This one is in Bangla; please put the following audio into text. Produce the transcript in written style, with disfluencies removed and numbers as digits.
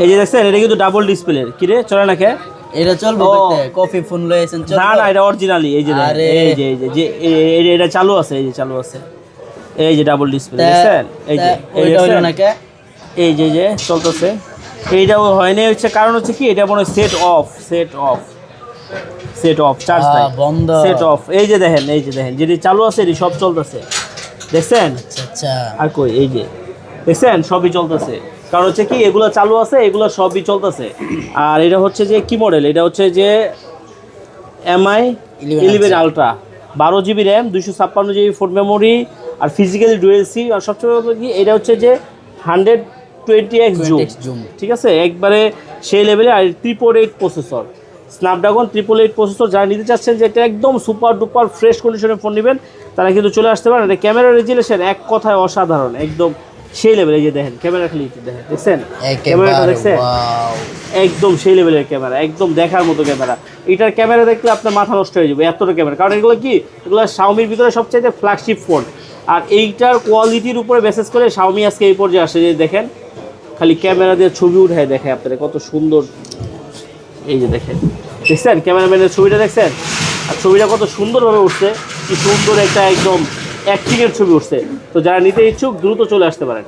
এই যে দেখছেন এটা কিন্তু ডাবল ডিসপ্লে কি রে চলে না কে এটা চলবে কইতে কফি ফোন লয়েছেন চলবে না না এটা অরিজিনালি এই যে এটা চালু আছে এই যে চালু আছে এই যে ডাবল ডিসপ্লে দেখছেন এই যে ওইটা হলো না কে এই যে চলতেছে এইটাও হয়নি হচ্ছে কারণ হচ্ছে কি এটা মনে সেট অফ চার্জ নাই বন্ধ সেট অফ এই যে দেখেন যেটি চালু আছে এটি সব চলতেছে দেখছেন আচ্ছা আর কই এই যে দেখছেন সবই চলতেছে কারণ হচ্ছে কি এগুলো চালু আছে এগুলো সবই চলতেছে আর এটা হচ্ছে যে কি মডেল এটা হচ্ছে যে MI 11 ultra 12 GB RAM 256 GB phone memory আর ফিজিক্যালি ডুয়েল সি আর সবচেয়ে বড় কি এটা হচ্ছে যে 120x জুম ঠিক আছে একবারে সেই লেভেলে আর 388 প্রসেসর স্ন্যাপড্রাগন 888 প্রসেসর যারা নিতে চাচ্ছেন যে এটা একদম সুপার ডুপার ফ্রেশ কন্ডিশনের ফোন নেবেন তারা কিন্তু চলে আসতে পারেন এটা ক্যামেরা রেজুলেশন এক কথায় অসাধারণ একদম সেই লেভেলে এই যে দেখেন ক্যামেরা খালি দেখেন দেখছেন ক্যামেরাটা দেখছেন একদম সেই লেভেলের ক্যামেরা একদম দেখার মতো ক্যামেরা এটার ক্যামেরা দেখলে আপনার মাথা নষ্ট হয়ে যাবে এতটা ক্যামেরা কারণ এগুলো কি এগুলো Xiaomi-র ভিতরে সবচেয়ে ফ্ল্যাগশিপ ফোন আর এইটার কোয়ালিটির উপরে বেসিস করে Xiaomi আজকে এই পর্যায়ে আসে যে দেখেন খালি ক্যামেরা দিয়ে ছবি উঠায় দেখে আপনাদের কত সুন্দর এই যে দেখেন দেখছেন ক্যামেরাম্যানের ছবিটা দেখছেন আর ছবিটা কত সুন্দরভাবে উঠছে কি সুন্দর একটা একদম অ্যাক্টিংয়ের ছবি উঠছে তো যারা নিতে ইচ্ছুক দ্রুত চলে আসতে পারেন